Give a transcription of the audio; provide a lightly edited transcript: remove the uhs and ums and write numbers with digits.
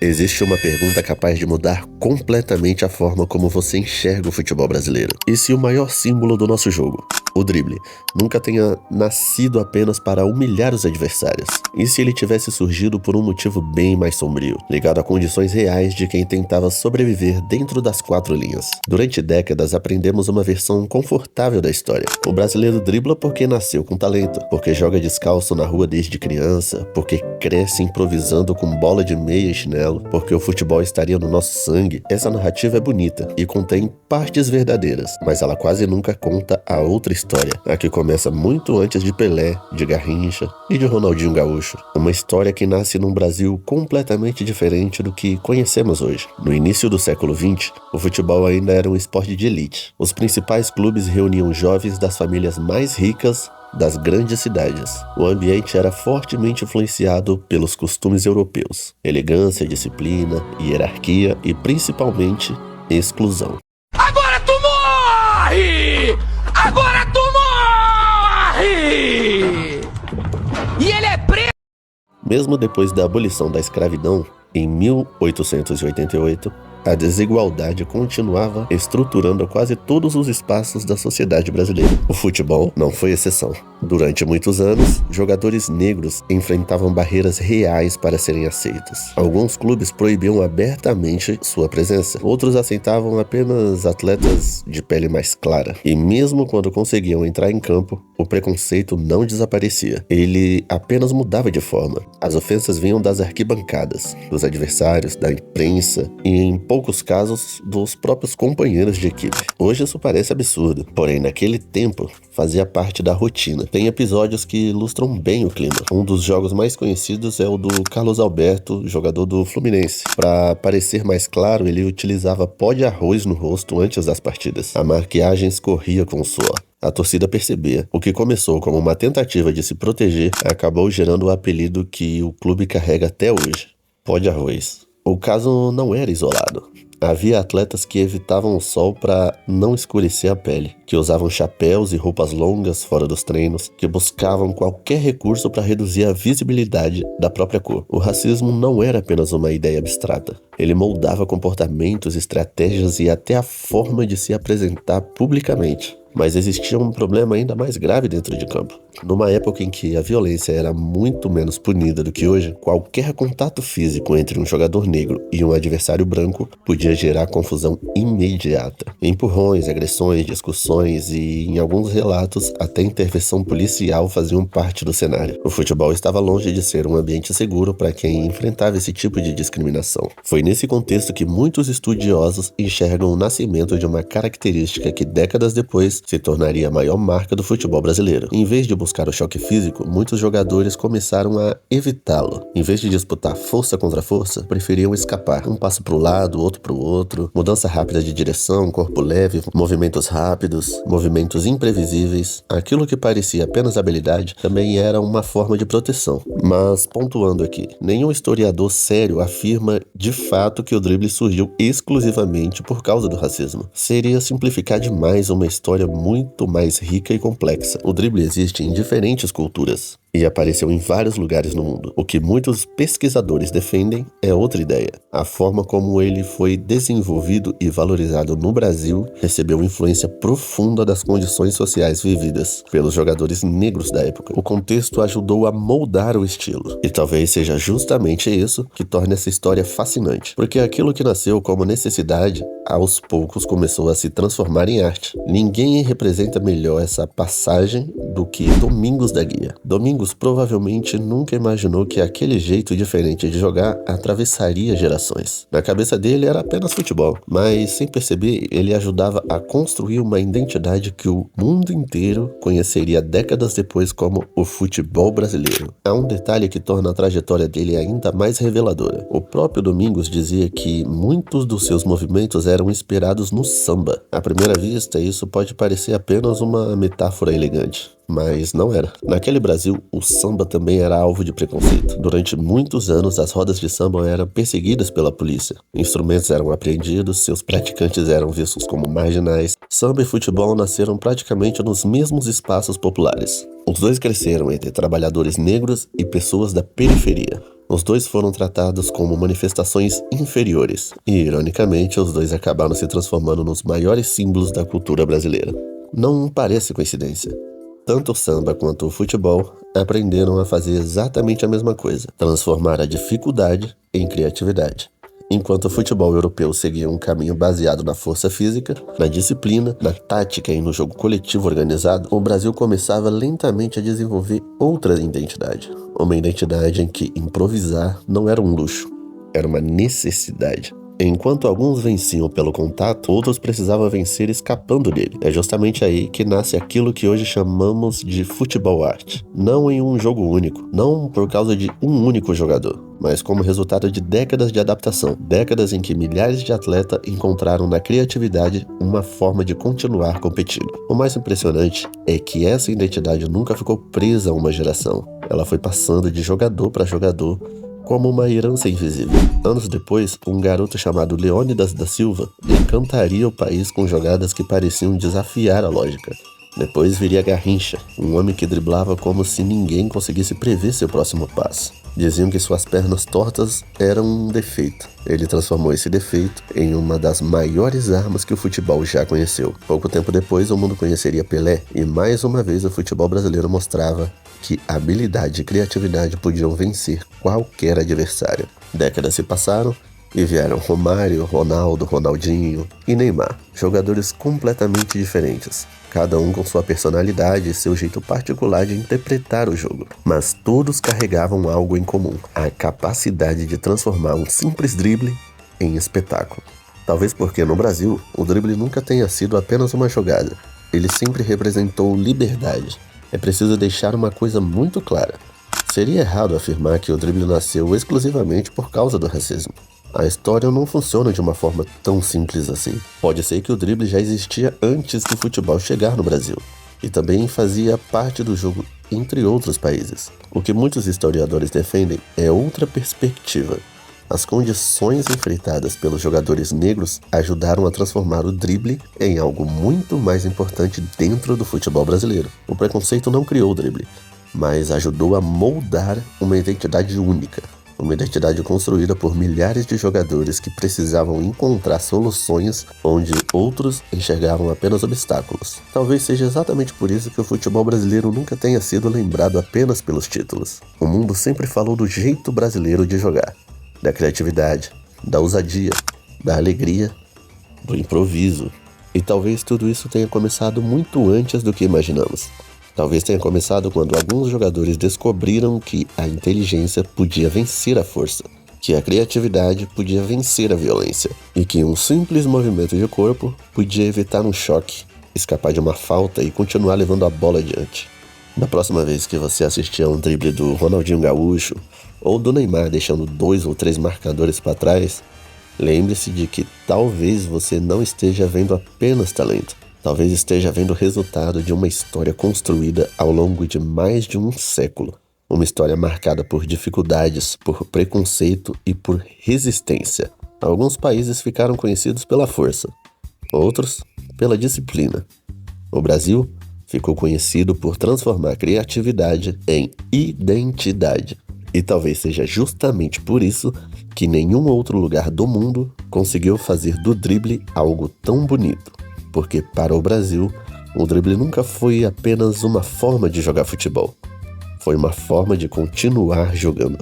Existe uma pergunta capaz de mudar completamente a forma como você enxerga o futebol brasileiro. E se o maior símbolo do nosso jogo, o drible, nunca tenha nascido apenas para humilhar os adversários? E se ele tivesse surgido por um motivo bem mais sombrio, ligado a condições reais de quem tentava sobreviver dentro das quatro linhas? Durante décadas aprendemos uma versão confortável da história. O brasileiro dribla porque nasceu com talento, porque joga descalço na rua desde criança, porque cresce improvisando com bola de meia e chinelo, porque o futebol estaria no nosso sangue. Essa narrativa é bonita e contém partes verdadeiras, mas ela quase nunca conta a outra história, a que começa muito antes de Pelé, de Garrincha e de Ronaldinho Gaúcho. Uma história que nasce num Brasil completamente diferente do que conhecemos hoje. No início do século XX, o futebol ainda era um esporte de elite. Os principais clubes reuniam jovens das famílias mais ricas das grandes cidades. O ambiente era fortemente influenciado pelos costumes europeus: elegância, disciplina, hierarquia e principalmente exclusão. Agora tu morre! Agora tu morre! E ele é preso! Mesmo depois da abolição da escravidão, em 1888, a desigualdade continuava estruturando quase todos os espaços da sociedade brasileira. O futebol não foi exceção. Durante muitos anos, jogadores negros enfrentavam barreiras reais para serem aceitos. Alguns clubes proibiam abertamente sua presença. Outros aceitavam apenas atletas de pele mais clara. E mesmo quando conseguiam entrar em campo, o preconceito não desaparecia. Ele apenas mudava de forma. As ofensas vinham das arquibancadas, dos adversários, da imprensa e, em poucos casos, dos próprios companheiros de equipe. Hoje isso parece absurdo, porém naquele tempo fazia parte da rotina. Tem episódios que ilustram bem o clima. Um dos jogos mais conhecidos é o do Carlos Alberto, jogador do Fluminense. Para parecer mais claro, ele utilizava pó de arroz no rosto antes das partidas. A maquiagem escorria com o suor. A torcida percebia. O que começou como uma tentativa de se proteger acabou gerando o apelido que o clube carrega até hoje: pó de arroz. O caso não era isolado. Havia atletas que evitavam o sol para não escurecer a pele, que usavam chapéus e roupas longas fora dos treinos, que buscavam qualquer recurso para reduzir a visibilidade da própria cor. O racismo não era apenas uma ideia abstrata. Ele moldava comportamentos, estratégias e até a forma de se apresentar publicamente. Mas existia um problema ainda mais grave dentro de campo. Numa época em que a violência era muito menos punida do que hoje, qualquer contato físico entre um jogador negro e um adversário branco podia gerar confusão imediata. Empurrões, agressões, discussões e, em alguns relatos, até intervenção policial faziam parte do cenário. O futebol estava longe de ser um ambiente seguro para quem enfrentava esse tipo de discriminação. Foi nesse contexto que muitos estudiosos enxergam o nascimento de uma característica que décadas depois se tornaria a maior marca do futebol brasileiro. Em vez de buscar o choque físico, muitos jogadores começaram a evitá-lo. Em vez de disputar força contra força, preferiam escapar. Um passo para o lado, outro para o outro, mudança rápida de direção, corpo leve, movimentos rápidos, movimentos imprevisíveis. Aquilo que parecia apenas habilidade também era uma forma de proteção. Mas, pontuando aqui, nenhum historiador sério afirma de fato que o drible surgiu exclusivamente por causa do racismo. Seria simplificar demais uma história muito mais rica e complexa. O drible existe em diferentes culturas e apareceu em vários lugares no mundo. O que muitos pesquisadores defendem é outra ideia. A forma como ele foi desenvolvido e valorizado no Brasil recebeu influência profunda das condições sociais vividas pelos jogadores negros da época. O contexto ajudou a moldar o estilo. E talvez seja justamente isso que torna essa história fascinante. Porque aquilo que nasceu como necessidade, aos poucos começou a se transformar em arte. Ninguém representa melhor essa passagem do que Domingos da Guia. Domingos provavelmente nunca imaginou que aquele jeito diferente de jogar atravessaria gerações. Na cabeça dele era apenas futebol, mas sem perceber ele ajudava a construir uma identidade que o mundo inteiro conheceria décadas depois como o futebol brasileiro. Há um detalhe que torna a trajetória dele ainda mais reveladora. O próprio Domingos dizia que muitos dos seus movimentos eram inspirados no samba. À primeira vista, isso pode parecer apenas uma metáfora elegante. Mas não era. Naquele Brasil, o samba também era alvo de preconceito. Durante muitos anos, as rodas de samba eram perseguidas pela polícia. Instrumentos eram apreendidos, seus praticantes eram vistos como marginais. Samba e futebol nasceram praticamente nos mesmos espaços populares. Os dois cresceram entre trabalhadores negros e pessoas da periferia. Os dois foram tratados como manifestações inferiores. E, ironicamente, os dois acabaram se transformando nos maiores símbolos da cultura brasileira. Não parece coincidência. Tanto o samba quanto o futebol aprenderam a fazer exatamente a mesma coisa, transformar a dificuldade em criatividade. Enquanto o futebol europeu seguia um caminho baseado na força física, na disciplina, na tática e no jogo coletivo organizado, o Brasil começava lentamente a desenvolver outra identidade. Uma identidade em que improvisar não era um luxo, era uma necessidade. Enquanto alguns venciam pelo contato, outros precisavam vencer escapando dele. É justamente aí que nasce aquilo que hoje chamamos de futebol arte. Não em um jogo único, não por causa de um único jogador, mas como resultado de décadas de adaptação, décadas em que milhares de atletas encontraram na criatividade uma forma de continuar competindo. O mais impressionante é que essa identidade nunca ficou presa a uma geração. Ela foi passando de jogador para jogador, como uma herança invisível. Anos depois, um garoto chamado Leônidas da Silva encantaria o país com jogadas que pareciam desafiar a lógica. Depois viria Garrincha, um homem que driblava como se ninguém conseguisse prever seu próximo passo. Diziam que suas pernas tortas eram um defeito. Ele transformou esse defeito em uma das maiores armas que o futebol já conheceu. Pouco tempo depois, o mundo conheceria Pelé, e mais uma vez o futebol brasileiro mostrava que habilidade e criatividade podiam vencer qualquer adversário. Décadas se passaram e vieram Romário, Ronaldo, Ronaldinho e Neymar, jogadores completamente diferentes, cada um com sua personalidade e seu jeito particular de interpretar o jogo. Mas todos carregavam algo em comum, a capacidade de transformar um simples drible em espetáculo. Talvez porque no Brasil, o drible nunca tenha sido apenas uma jogada, ele sempre representou liberdade. É preciso deixar uma coisa muito clara. Seria errado afirmar que o drible nasceu exclusivamente por causa do racismo. A história não funciona de uma forma tão simples assim. Pode ser que o drible já existia antes do futebol chegar no Brasil, e também fazia parte do jogo entre outros países. O que muitos historiadores defendem é outra perspectiva. As condições enfrentadas pelos jogadores negros ajudaram a transformar o drible em algo muito mais importante dentro do futebol brasileiro. O preconceito não criou o drible, mas ajudou a moldar uma identidade única. Uma identidade construída por milhares de jogadores que precisavam encontrar soluções onde outros enxergavam apenas obstáculos. Talvez seja exatamente por isso que o futebol brasileiro nunca tenha sido lembrado apenas pelos títulos. O mundo sempre falou do jeito brasileiro de jogar, da criatividade, da ousadia, da alegria, do improviso. E talvez tudo isso tenha começado muito antes do que imaginamos. Talvez tenha começado quando alguns jogadores descobriram que a inteligência podia vencer a força, que a criatividade podia vencer a violência, e que um simples movimento de corpo podia evitar um choque, escapar de uma falta e continuar levando a bola adiante. Da próxima vez que você assistir a um drible do Ronaldinho Gaúcho, ou do Neymar deixando 2 ou 3 marcadores para trás, lembre-se de que talvez você não esteja vendo apenas talento. Talvez esteja vendo o resultado de uma história construída ao longo de mais de um século. Uma história marcada por dificuldades, por preconceito e por resistência. Alguns países ficaram conhecidos pela força, outros pela disciplina. O Brasil ficou conhecido por transformar criatividade em identidade. E talvez seja justamente por isso que nenhum outro lugar do mundo conseguiu fazer do drible algo tão bonito. Porque para o Brasil, o drible nunca foi apenas uma forma de jogar futebol. Foi uma forma de continuar jogando.